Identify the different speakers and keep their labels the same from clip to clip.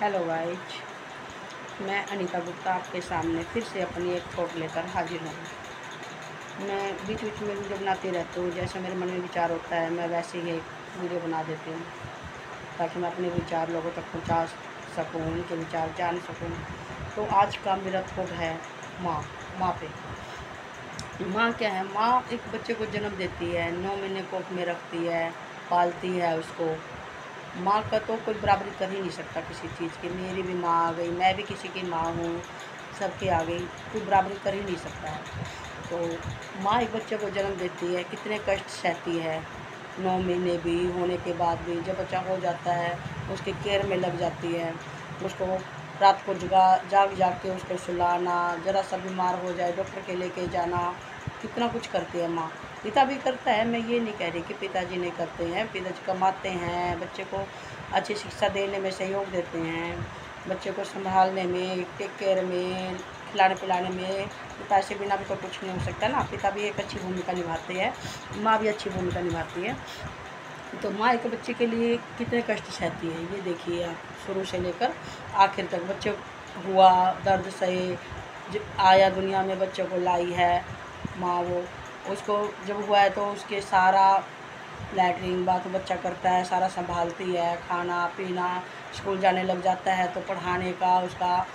Speaker 1: Hello guys, मैं अनीता गुप्ता आपके सामने फिर से अपनी एक थॉट लेकर हाजिर हूँ। मैं बीच बीच में वीडियो बनाती रहती हूँ, जैसे मेरे मन में विचार होता है मैं वैसे ही एक वीडियो बना देती हूँ ताकि मैं अपने विचार लोगों तक पहुँचा सकूँ, उनके विचार जान सकूँ। तो आज का मेरा थॉट है माँ। माँ पे माँ क्या है? माँ एक बच्चे को जन्म देती है, 9 महीने कोख में रखती है, पालती है उसको। माँ का तो कोई बराबरी कर ही नहीं सकता किसी चीज़ की। मेरी भी माँ आ गई, मैं भी किसी की माँ हूँ, सबकी आ गई, कोई बराबरी कर ही नहीं सकता है। तो माँ एक बच्चे को जन्म देती है, कितने कष्ट सहती है, 9 महीने भी होने के बाद भी। जब बच्चा हो जाता है उसके केयर में लग जाती है, उसको रात को जाग जाग के उसको सुलाना, ज़रा सा बीमार हो जाए डॉक्टर के लेके जाना, कितना कुछ करती है माँ। पिता भी करता है, मैं ये नहीं कह रही कि पिताजी नहीं करते हैं। पिताजी कमाते हैं, बच्चे को अच्छी शिक्षा देने में सहयोग देते हैं, बच्चे को संभालने में, टेक केयर में, खिलाने पिलाने में। पिता से बिना भी तो कुछ नहीं हो सकता ना। पिता भी एक अच्छी भूमिका निभाते हैं, माँ भी अच्छी भूमिका निभाती है। तो माँ एक बच्चे के लिए कितने कष्ट सहती है, ये देखिए आप। शुरू से लेकर आखिर तक बच्चे हुआ, दर्द सहे, आया दुनिया में, बच्चे को लाई है माँ। वो उसको जब हुआ है तो उसके सारा लैट्रिन बात बच्चा करता है, सारा संभालती है, खाना पीना, स्कूल जाने लग जाता है तो पढ़ाने का उसका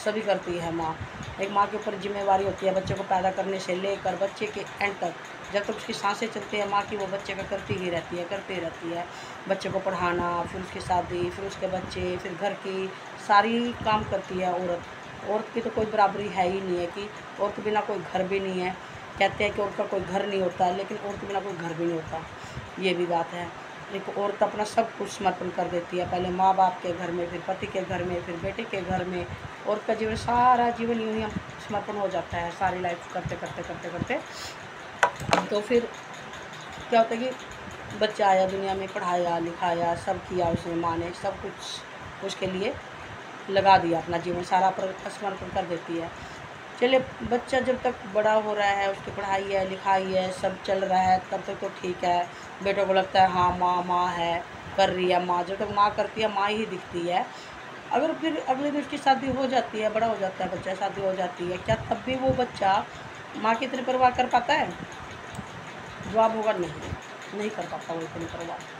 Speaker 1: सभी करती है माँ। एक माँ के ऊपर जिम्मेवारी होती है बच्चे को पैदा करने से लेकर बच्चे के एंड तक। जब तक उसकी सांसें चलती है माँ की, वो बच्चे का करती ही रहती है, करती रहती है। बच्चे को पढ़ाना, फिर उसकी शादी, फिर उसके बच्चे, फिर घर की सारी काम करती है औरत। औरत की तो कोई बराबरी है ही नहीं है कि औरत के बिना कोई घर भी नहीं है। कहते हैं कि औरत का कोई घर नहीं होता, लेकिन औरत के बिना कोई घर भी नहीं होता, ये भी बात है। एक औरत अपना सब कुछ समर्पण कर देती है, पहले माँ बाप के घर में, फिर पति के घर में, फिर बेटे के घर में। औरत का जीवन, सारा जीवन यूँ ही हम समर्पण हो जाता है, सारी लाइफ करते करते करते करते। तो फिर क्या होता है कि बच्चा आया दुनिया में, पढ़ाया लिखाया सब किया उसने, माँ ने सब कुछ उसके लिए लगा दिया, अपना जीवन सारा पर समर्पण कर देती है। चलिए, बच्चा जब तक बड़ा हो रहा है, उसकी पढ़ाई है लिखाई है सब चल रहा है, तब तक तो ठीक है। बेटों को लगता है हाँ माँ माँ है, कर रही है माँ। जब तक माँ करती है माँ ही दिखती है। अगर फिर अगले दिन उसकी शादी हो जाती है, बड़ा हो जाता है बच्चा, शादी हो जाती है, क्या तब भी वो बच्चा माँ की इतनी परवाह कर पाता है? जवाब होगा नहीं, नहीं कर पाता वो इतनी परवाह।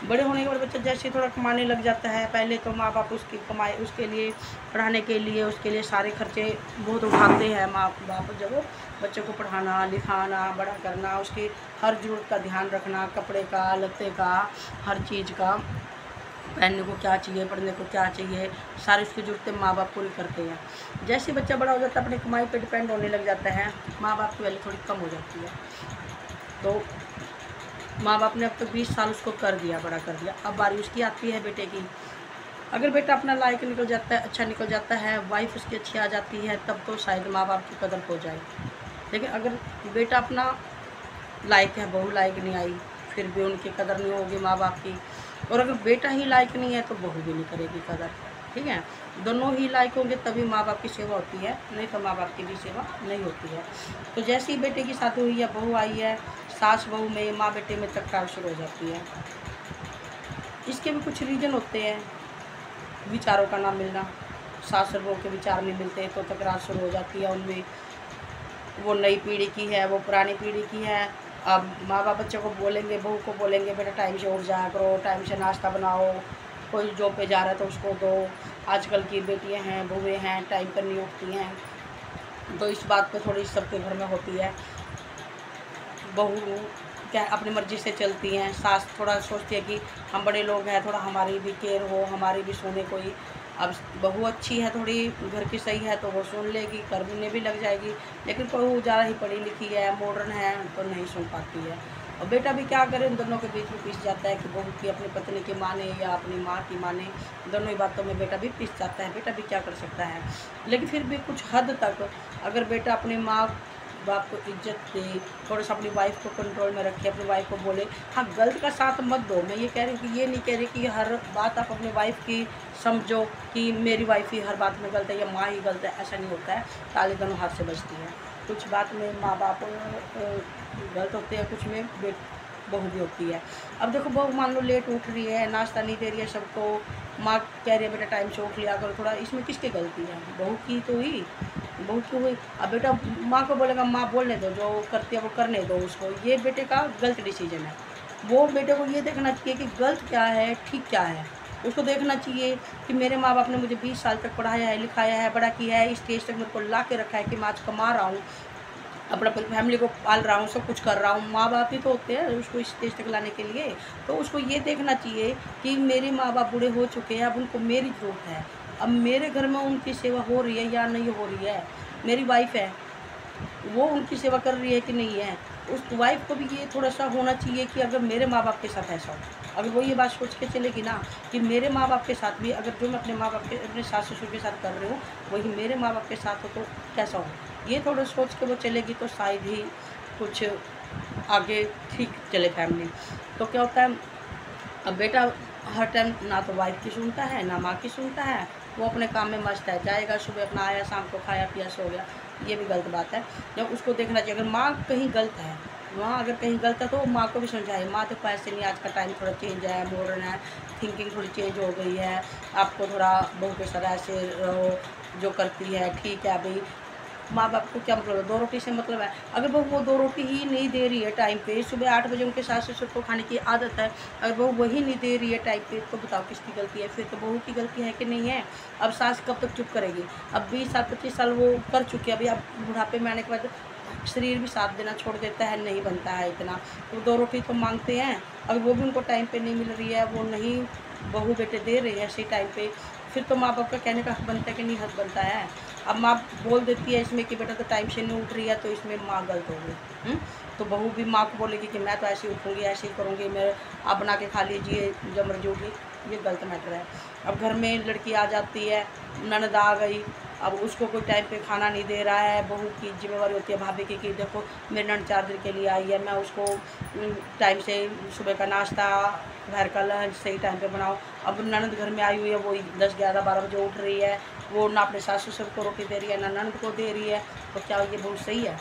Speaker 1: बड़े होने के बाद बच्चा जैसे थोड़ा कमाने लग जाता है, पहले तो माँ बाप उसकी कमाई, उसके लिए पढ़ाने के लिए, उसके लिए सारे खर्चे बहुत उठाते हैं माँ बाप। जब वो बच्चे को पढ़ाना लिखाना बड़ा करना, उसकी हर ज़रूरत का ध्यान रखना, कपड़े का, लत्ते का, हर चीज़ का, पहनने को क्या चाहिए, पढ़ने को क्या चाहिए, सारी उसकी ज़रूरतें माँ बाप पूरी करते हैं। जैसे बच्चा बड़ा हो जाता है, अपनी कमाई पर डिपेंड होने लग जाता है, माँ बाप की वैल्यू थोड़ी कम हो जाती है। तो माँ बाप ने अब तक 20 साल उसको कर दिया, बड़ा कर दिया, अब बारी उसकी आती है बेटे की। अगर बेटा अपना लायक निकल जाता है, अच्छा निकल जाता है, वाइफ उसकी अच्छी आ जाती है, तब तो शायद माँ बाप की कदर हो जाए। लेकिन अगर बेटा अपना लायक है, बहू लायक नहीं आई, फिर भी उनकी कदर नहीं होगी माँ बाप की। और अगर बेटा ही लायक नहीं है तो बहू भी नहीं करेगी कदर। ठीक है, दोनों ही लायक होंगे तभी माँ बाप की सेवा होती है, नहीं तो माँ बाप की भी सेवा नहीं होती है। तो जैसे ही बेटे की शादी हुई है, बहू आई है, सास बहू में, माँ बेटे में तकरार शुरू हो जाती है। इसके भी कुछ रीज़न होते हैं, विचारों का ना मिलना, सास और बहू के विचार नहीं मिलते तो तकरार शुरू हो जाती है उनमें। वो नई पीढ़ी की है, वो पुरानी पीढ़ी की है। अब माँ बाप बच्चों को बोलेंगे, बहू को बोलेंगे बेटा टाइम से उठ जाया करो, टाइम से नाश्ता बनाओ, कोई जॉब पे जा रहा है तो उसको दो। आजकल की बेटियां हैं, बहुएँ हैं, टाइम पर नहीं उठती हैं, तो इस बात पे थोड़ी सबके घर में होती है। बहू क्या अपनी मर्ज़ी से चलती हैं, सास थोड़ा सोचती है कि हम बड़े लोग हैं, थोड़ा हमारी भी केयर हो, हमारी भी सुने कोई। अब बहू अच्छी है, थोड़ी घर की सही है तो वो सुन लेगी, करने भी लग जाएगी। लेकिन बहू ज़्यादा ही पढ़ी लिखी है, मॉडर्न है, तो नहीं सुन पाती है। और बेटा भी क्या करे, उन दोनों के बीच में पिस जाता है कि बहू की अपनी पत्नी की माने या अपनी माँ की माने, दोनों ही बातों में बेटा भी पिस जाता है। बेटा भी क्या कर सकता है? लेकिन फिर भी कुछ हद तक अगर बेटा अपनी माँ बाप को इज्जत दे, थोड़ा सा अपनी वाइफ को कंट्रोल में रखे, अपनी वाइफ को बोले, हाँ गलत का साथ मत दो। मैं ये कह रही हूँ कि ये नहीं कह रही कि हर बात आप अपनी वाइफ की समझो कि मेरी वाइफ ही हर बात में गलत है या माँ ही गलत है, ऐसा नहीं होता है। ताली दोनों हाथ से बजती है। कुछ बात में माँ बाप गलत होते हैं, कुछ में बहू भी होती है। अब देखो, बहू मान लो लेट उठ रही है, नाश्ता नहीं दे रही है सबको, माँ कह रही है बेटा टाइम से उठ लिया करो थोड़ा, इसमें किसकी गलती है? बहू की तो हुई, बहू की हुई। अब बेटा माँ को बोलेगा माँ बोलने दो, जो करती है वो करने दो उसको, ये बेटे का गलत डिसीजन है। वो बेटे को ये देखना चाहिए कि गलत क्या है, ठीक क्या है। उसको देखना चाहिए कि मेरे माँ बाप ने मुझे 20 साल तक पढ़ाया है, लिखाया है, बड़ा किया है, इस स्टेज तक मेरे को ला के रखा है कि मैं आज कमा रहा हूँ, अपना पूरी फैमिली को पाल रहा हूँ, सब कुछ कर रहा हूँ। माँ बाप ही तो होते हैं उसको इस स्टेज तक लाने के लिए। तो उसको ये देखना चाहिए कि मेरे माँ बाप बूढ़े हो चुके हैं, अब उनको मेरी ज़रूरत है। अब मेरे घर में उनकी सेवा हो रही है या नहीं हो रही है, मेरी वाइफ है वो उनकी सेवा कर रही है कि नहीं है। उस वाइफ को भी ये थोड़ा सा होना चाहिए कि अगर मेरे माँ बाप के साथ ऐसा हो, अगर वो ये बात सोच के चलेगी ना कि मेरे माँ बाप के साथ भी अगर जो मैं अपने माँ बाप के अपने सास ससुर के साथ कर रही हूँ वही मेरे माँ बाप के साथ हो तो कैसा हो, ये थोड़ा सोच के वो चलेगी तो शायद ही कुछ आगे ठीक चले फैमिली। तो क्या होता है, अब बेटा हर टाइम ना तो वाइफ की सुनता है ना माँ की सुनता है, वो अपने काम में मस्त है, जाएगा सुबह अपना आया शाम को खाया पिया सो गया, ये भी गलत बात है। जब उसको देखना चाहिए अगर माँ कहीं गलत है, माँ अगर कहीं गलत है तो माँ को भी समझाए, माँ देखो ऐसे नहीं, आज का टाइम थोड़ा चेंज है, मॉडर्न है, थिंकिंग थोड़ी चेंज हो गई है, आपको थोड़ा बहू के साथ ऐसे रहो, जो करती है ठीक है भाई। माँ बाप को क्या मतलब है, 2 रोटी से मतलब है। अगर वो 2 रोटी ही नहीं दे रही है टाइम पे, सुबह 8 बजे उनके सास ससुर को खाने की आदत है, अगर बहू वही नहीं दे रही है टाइम पे तो बताओ किसकी गलती है? फिर तो बहू की गलती है कि नहीं है? अब सास कब तक चुप करेगी? अब 20 साल 25 साल वो कर चुकी है, अभी अब बुढ़ापे में आने के बाद शरीर भी साथ देना छोड़ देता है, नहीं बनता है इतना, तो 2 रोटी तो मांगते हैं। अगर वो भी उनको टाइम पे नहीं मिल रही है, वो नहीं बहू बेटे दे रहे हैं सही टाइम पे, फिर तो माँ बाप का कहने का हक बनता है कि नहीं हक बनता है। अब माँ बोल देती है इसमें कि बेटा तो टाइम से नहीं उठ रही है तो इसमें माँ गलत हो गई। तो बहू भी माँ को बोलेगी कि मैं तो ऐसे ही उठूँगी, ऐसे ही करूँगी, मैं आप बना के खा लीजिए जब मर्जी उठी, ये गलत मैटर है। अब घर में लड़की आ जाती है, ननद आ गई, अब उसको कोई टाइम पे खाना नहीं दे रहा है, बहू की जिम्मेवारी होती है भाभी की कि देखो मेरी ननद 4 दिन के लिए आई है, मैं उसको टाइम से सुबह का नाश्ता दोपहर का लंच सही टाइम पे बनाओ। अब ननद घर में आई हुई है, वो 10 11 12 बजे उठ रही है, वो ना अपने सास ससुर को रोटी दे रही है ना ननद को दे रही है, तो क्या ये बहुत सही है?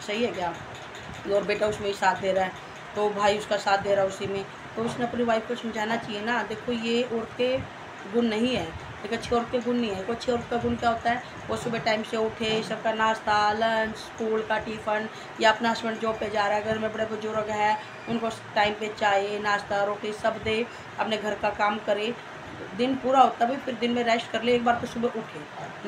Speaker 1: सही है क्या? और बेटा उसमें ही साथ दे रहा है, तो भाई उसका साथ दे रहा है उसी में, तो उसने अपनी वाइफ को समझाना चाहिए ना, देखो ये औरत के गुण नहीं है, एक अच्छी औरत के गुण नहीं है। एक अच्छी औरत का गुण क्या होता है, वो सुबह टाइम से उठे, सबका नाश्ता लंच स्कूल का टिफ़न, या अपना हस्बैंड जॉब पे जा रहा है, घर में बड़े बुजुर्ग हैं उनको टाइम पे चाय नाश्ता रोटी सब दे, अपने घर का काम करे, दिन पूरा होता भी फिर दिन में रेस्ट कर ले, एक बार तो सुबह उठे,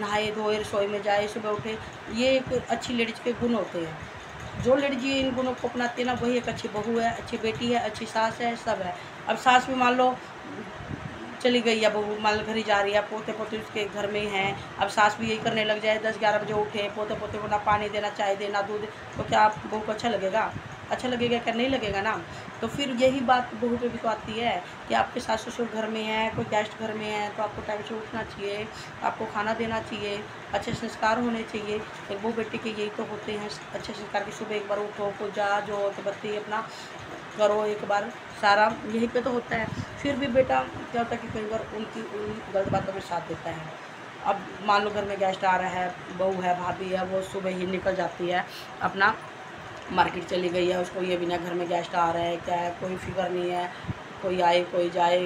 Speaker 1: नहाए धोए रसोई में जाए, सुबह उठे, ये एक अच्छी लेडीज के गुण होते हैं। जो लड़की इन गुणों को अपनाती है ना वही एक अच्छी बहू है, अच्छी बेटी है, अच्छी सास है, सब है। अब सास भी मान लो चली गई है, बहू मान लो घर ही जा रही है, पोते पोते उसके घर में हैं, अब सास भी यही करने लग जाए, 10 11 बजे उठे, पोते पोते को ना पानी देना चाय देना दूध, तो क्या आप बहू को अच्छा लगेगा? अच्छा लगेगा क्या? नहीं लगेगा ना। तो फिर यही बात बहू पे भी तो आती है कि आपके सास ससुर घर में है, कोई गेस्ट घर में है, तो आपको टाइम से उठना चाहिए, आपको खाना देना चाहिए, अच्छे संस्कार होने चाहिए। एक बहू बेटी के यही तो होते हैं अच्छे संस्कार की, सुबह एक बार उठो, पूजा जो बत्ती अपना करो, एक बार सारा यहीं पे तो होता है। फिर भी बेटा क्या होता है कि कई बार उनकी उन गलत बातों के साथ देता है। अब मान लो घर में गेस्ट आ रहा है, बहू है भाभी है, वो सुबह ही निकल जाती है, अपना मार्केट चली गई है, उसको ये भी ना घर में गेस्ट आ रहा है क्या है, कोई फिक्र नहीं है, कोई आए कोई जाए,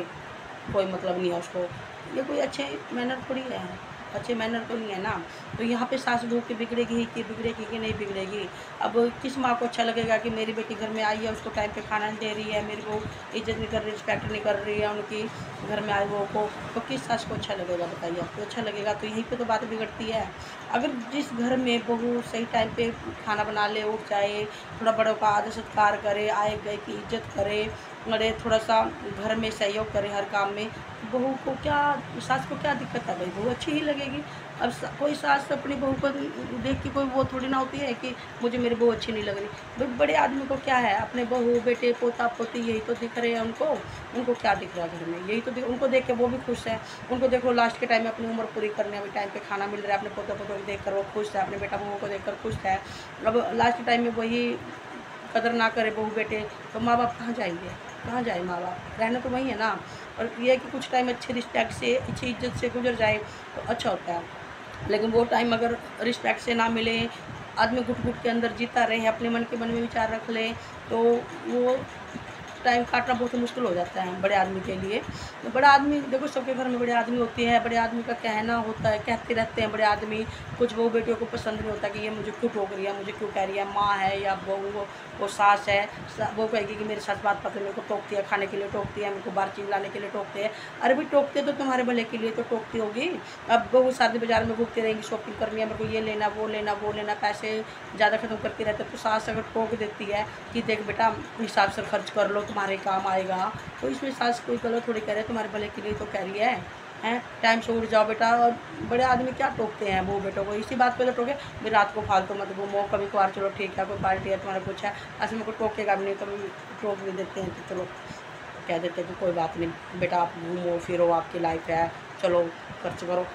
Speaker 1: कोई मतलब नहीं है उसको, ये कोई अच्छे मैनर थोड़ी है, अच्छे मैनर तो नहीं है ना। तो यहाँ पे सास बहू की बिगड़ेगी कि नहीं बिगड़ेगी? अब किस माँ को अच्छा लगेगा कि मेरी बेटी घर में आई है, उसको टाइम पे खाना नहीं दे रही है, मेरी बहू इज्जत नहीं कर रही, रिस्पेक्ट नहीं कर रही है उनकी घर में आए बहू को, तो किस सास को अच्छा लगेगा बताइए? आपको अच्छा लगेगा? तो यहीं पे तो बात बिगड़ती है। अगर जिस घर में बहू सही टाइम पे खाना बना ले, उठ जाए, थोड़ा बड़ों का आदर सत्कार करे, आए गए की इज्जत करे, अरे थोड़ा सा घर में सहयोग करे हर काम में, बहू को क्या, सास को क्या दिक्कत है भाई? बहू अच्छी ही लगेगी। अब कोई सास अपनी बहू को देख के कोई वो थोड़ी ना होती है कि मुझे मेरी बहू अच्छी नहीं लग रही। भाई बड़े आदमी को क्या है, अपने बहू बेटे पोता पोती यही तो दिख रहे हैं उनको क्या दिख रहा है घर में? यही तो उनको देख के वो भी खुश है। उनको देखो लास्ट के टाइम में अपनी उम्र पूरी करने में टाइम पे खाना मिल रहा है, अपने पोता पोतों को देख कर वो खुश है, अपने बेटा बहू को देख कर खुश है। अब लास्ट के टाइम में वही कदर ना करे बहू बेटे, तो माँ बाप कहाँ जाएंगे? कहाँ जाए माँ बाप? रहना तो वही है ना। और ये है कि कुछ टाइम अच्छे रिस्पेक्ट से अच्छी इज्जत से गुजर जाए तो अच्छा होता है, लेकिन वो टाइम अगर रिस्पेक्ट से ना मिले, आदमी घुट घुट के अंदर जीता रहे, अपने मन के मन में विचार रख ले, तो वो टाइम काटना बहुत मुश्किल हो जाता है बड़े आदमी के लिए। तो बड़ा आदमी देखो, सबके घर में बड़े आदमी होते हैं, बड़े आदमी का कहना होता है, कहते रहते हैं बड़े आदमी। कुछ बहू बेटियों को पसंद नहीं होता कि ये मुझे क्यों टोक रही है, मुझे क्यों कह रही है, माँ है या बहू वो सास है, वो कहेगी कि मेरे साथ बात पकड़ मेरे को टोकती है, खाने के लिए टोकती है, मेरे को बाहर चीज लाने के लिए टोकते हैं। अरे भाई टोकते तो तुम्हारे भले के लिए तो टोकती होगी। अब बहू शादी बाजार में घूमती रहेंगी, शॉपिंग करनी है, मेरे को ये लेना वो लेना वो लेना, पैसे ज़्यादा खत्म करती रहते, तो सास अगर टोक देती है कि देख बेटा हिसाब से खर्च कर लो, तुम्हारे काम आएगा, तो इसमें सास कोई गलत थोड़ी कह रहे, तुम्हारे भले के लिए तो कह रही है। टाइम से उठ जाओ बेटा। और बड़े आदमी क्या टोकते हैं वो बेटों को, इसी बात पे तो टोके भाई रात को फालतू मत घूमो, कभी कभार चलो ठीक है, कोई पार्टी है तुम्हारा कुछ है, ऐसे में कोई टोकेगा भी नहीं, कभी टोक भी देते हैं तो चलो कह देते हैं कि कोई बात नहीं बेटा, आप घूमो फिरो, आपकी लाइफ है, चलो खर्च करो।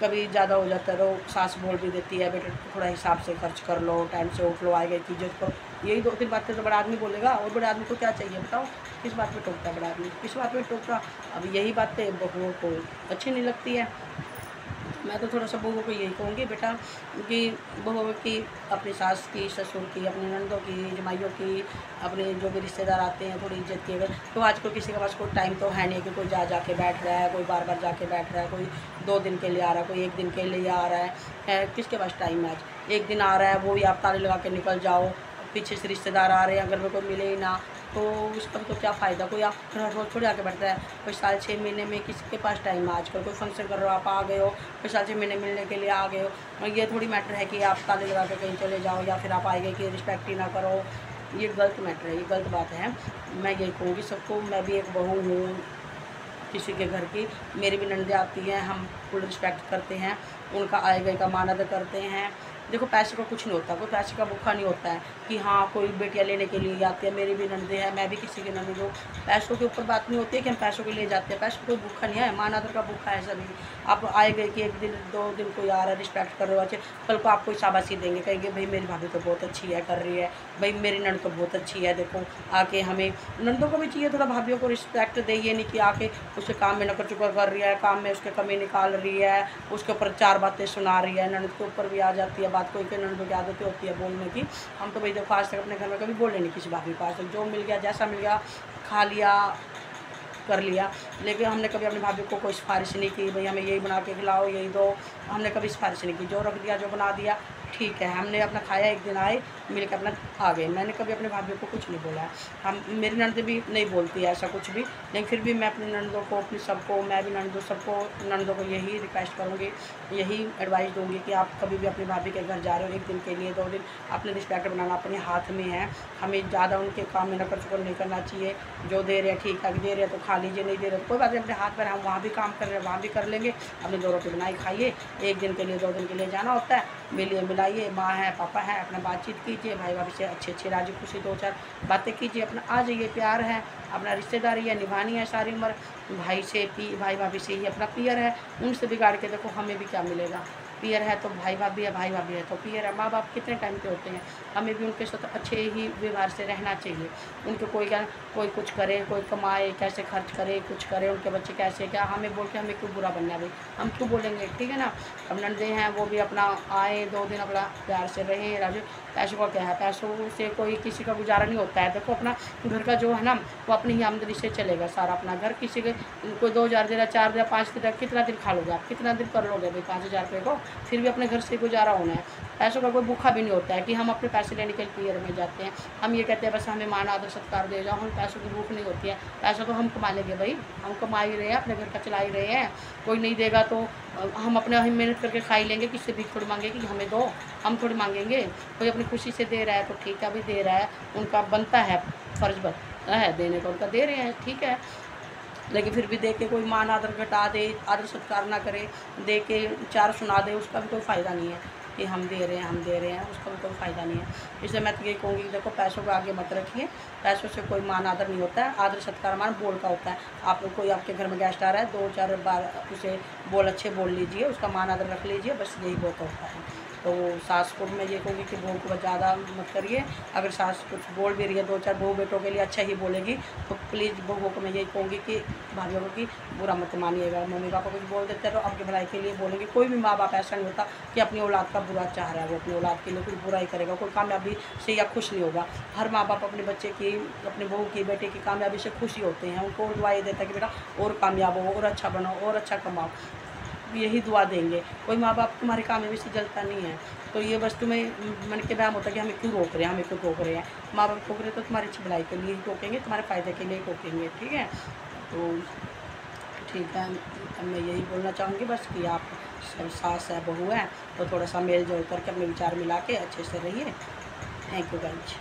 Speaker 1: कभी ज़्यादा हो जाता है तो सास बोल भी देती है बेटा थोड़ा हिसाब से खर्च कर लो, टाइम से उठ लो, आएगा की इज्जत करो। यही 2-3 बातें तो बड़ा आदमी बोलेगा। और बड़े आदमी को क्या चाहिए बताओ, किस बात में टोकता है बड़ा आदमी, किस बात में टोकता। अब यही बातें बहुओं को अच्छी नहीं लगती है। मैं तो थोड़ा सा बहुओं को यही कहूँगी बेटा कि बहुओं की, अपनी सास की, ससुर की, अपनी नंदों की, जमाइयों की, अपने जो भी रिश्तेदार आते हैं थोड़ी इज्जत की। अगर तो आजकल किसी के पास कोई टाइम तो है नहीं कि कोई जाके बैठ रहा है, कोई बार बार जाके बैठ रहा है, कोई 2 दिन के लिए आ रहा है, कोई 1 दिन के लिए आ रहा है, किसके पास टाइम है। आज 1 दिन आ रहा है वो भी आप ताले लगा के निकल जाओ, पीछे से रिश्तेदार आ रहे हैं, अगर में कोई मिले ही ना तो उसका तो क्या फ़ायदा। कोई आप रोज थोड़ी आके बैठता है, कोई 6 महीने में किसी के पास टाइम है। आजकल कोई फंक्शन कर रहे हो, आप आ गए हो, कोई 6 महीने मिलने के लिए आ गए हो, और ये थोड़ी मैटर है कि आप ताले लगा के कहीं चले जाओ या फिर आप आएंगे कि रिस्पेक्ट ही ना करो। ये गलत मैटर है, ये गलत बात है। मैं यही कहूँगी सबको, मैं भी एक बहू हूँ किसी के घर की, मेरी भी नंदे आती हैं, हम फुल रिस्पेक्ट करते हैं, उनका आए गए का मान अदा करते हैं। देखो पैसे का कुछ नहीं होता, कोई पैसे का भूखा नहीं होता है कि हाँ कोई बेटियाँ लेने के लिए आती है। मेरी भी नंदे हैं, मैं भी किसी की नंदी हूँ। पैसों के ऊपर बात नहीं होती है कि हम पैसों के लिए जाते हैं, पैसों कोई भूखा नहीं है, मान आदर का भूखा है सभी। आप आए गए कि 1 दिन 2 दिन कोई आ रहा है, रिस्पेक्ट कर रहे हो, अच्छे कल को आपको शाबाशी देंगे, कहेंगे भाई मेरी भाभी तो बहुत अच्छी है, कर रही है, भाई मेरी नंद तो बहुत अच्छी है, देखो आके। हमें नंदों को भी चाहिए थोड़ा भाभीियों को रिस्पेक्ट दे, ये नहीं कि आके उसके काम में नकर चुकर कर रही है, काम में उसके कमी निकाल रही है, उसके ऊपर 4 बातें सुना रही है। नंद के ऊपर भी आ जाती है बात, कोई के नंदों की आदतें होती है बोलने की। हम तो भाई देखो आज तक अपने घर में कभी बोले नहीं किसी भाभी को, आज तक जो मिल गया जैसा मिल गया खा लिया कर लिया। लेकिन हमने कभी अपनी भाभी को कोई सिफारिश नहीं की भाई हमें यही बना के खिलाओ यही दो, हमने कभी सिफारिश नहीं की। जो रख दिया जो बना दिया ठीक है, हमने अपना खाया, 1 दिन आए मिल के अपना आ गए। मैंने कभी अपने भाभी को कुछ नहीं बोला है। हम मेरी ननद भी नहीं बोलती है ऐसा कुछ भी, लेकिन फिर भी मैं अपनी ननदों को, अपनी सबको, मैं भी ननदों सबको ननदों को यही रिक्वेस्ट करूँगी, यही एडवाइस दूँगी कि आप कभी भी अपनी भाभी के घर जा रहे हो 1 दिन के लिए 2 दिन, अपने रिस्पेक्ट बनाना अपने हाथ में है। हमें ज़्यादा उनके काम में नकर चुकर नहीं करना चाहिए। जो दे रहे हैं ठीक है, दे रहे हैं तो खा लीजिए, नहीं दे रहे तो कोई बात नहीं, अपने हाथ पर हम वहाँ भी काम कर रहे हैं वहाँ भी कर लेंगे। अपने 2 रोटी बनाई खाइए, 1 दिन के लिए 2 दिन के लिए जाना होता है, मिलिए मिलाइए, माँ है पापा है, अपना बातचीत कीजिए, भाई भाभी से अच्छे राजी खुशी 2-4 बातें कीजिए, अपना आ जाइए। प्यार है, अपना रिश्तेदारी है, निभानी है सारी उम्र। भाई भाभी से ही अपना पियर है, उनसे बिगाड़ के देखो हमें भी क्या मिलेगा। पियर है तो भाई भाभी है, भाई भाभी है तो पियर है। माँ बाप कितने टाइम के होते हैं, हमें भी उनके साथ अच्छे ही व्यवहार से रहना चाहिए। उनके कोई कुछ करे, कोई कमाए, कैसे खर्च करे, कुछ करे, उनके बच्चे कैसे क्या, हमें बोल के हमें क्यों बुरा बनना है भाई, हम क्यों बोलेंगे, ठीक है ना। अब नंदे हैं वो भी अपना आए 2 दिन अपना प्यार से रहें। राजू पैसों का क्या है, पैसों से कोई किसी का गुजारा नहीं होता है। देखो अपना घर का जो है ना वो अपनी ही आमदनी से चलेगा सारा अपना घर। किसी के कोई 2000 दे रहा, 4 दे रहा, 5 दे रहा, कितना दिन खा लोगे आप, कितना दिन कर लोगे भाई 5000 रुपये को, फिर भी अपने घर से गुजारा होना है। पैसों का कोई भूखा भी नहीं होता है कि हम अपने पैसे लेने के लिए पियर में जाते हैं। हम ये कहते हैं बस हमें मान आदर सत्कार दे जाओ, हमें पैसों की भूख नहीं होती है। पैसा तो हम कमा लेंगे भाई, हम कमा ही रहे हैं, अपने घर का चला ही रहे हैं। कोई नहीं देगा तो हम अपने हम मेहनत करके खा ही लेंगे, किससे भी थोड़ी मांगेंगे कि हमें दो, हम थोड़ी मांगेंगे। कोई अपनी खुशी से दे रहा है तो ठीक है, अभी दे रहा है, उनका बनता है, फ़र्ज बनता है देने का, उनका दे रहे हैं ठीक है। लेकिन फिर भी दे के कोई मान आदर घटा दे, आदर सत्कार ना करे, दे के 4 सुना दे, उसका भी कोई फ़ायदा नहीं है कि हम दे रहे हैं, उसका भी कोई फ़ायदा नहीं है। इसलिए मैं तो ये कहूँगी देखो पैसों को आगे मत रखिए, पैसों से कोई मान आदर नहीं होता है। आदर सत्कार मान बोल का होता है। आप कोई आपके घर में गेस्ट आ रहा है, 2-4 बार उसे अच्छे बोल लीजिए, उसका मान आदर रख लीजिए, बस यही बहुत होता है। तो सास को मैं ये कहूँगी कि बहू को ज़्यादा मत करिए। अगर सास कुछ बोल भी रही है, 2-4 बहू बेटों के लिए अच्छा ही बोलेगी, तो प्लीज़ बहू को मैं यही कहूँगी कि भाइयों की बुरा मत मानिएगा। मम्मी पापा कुछ बोल देते हैं तो आपकी भलाई के लिए बोलेंगे। कोई भी माँ बाप ऐसा नहीं होता कि अपनी औलाद का बुरा चाह रहा है, वो अपनी औलाद के लिए कुछ बुरा ही करेगा, कोई कामयाबी से या खुश नहीं होगा। हर माँ बाप अपने बच्चे की, अपने बहू की, बेटे की कामयाबी से खुशी होते हैं, उनको दुआ ये देता है कि बेटा और कामयाब हो, और अच्छा बनो, और अच्छा कमाओ, यही दुआ देंगे। कोई माँ बाप तुम्हारी कामयाबी से जलता नहीं है। तो ये बस तुम्हें मन के बयान होता है कि हमें क्यों रोक रहे हैं, हमें क्यों टोक रहे हैं। माँ बाप टोक रहे तो तुम्हारी अच्छी भलाई के लिए ही टोकेंगे, तुम्हारे फ़ायदे के लिए ही टोकेंगे, ठीक है। तो ठीक है, अब मैं यही बोलना चाहूँगी बस कि आप सब सास है बहू है तो थोड़ा सा मेल जोल करके अपने विचार मिला के अच्छे से रहिए। Thank you guys.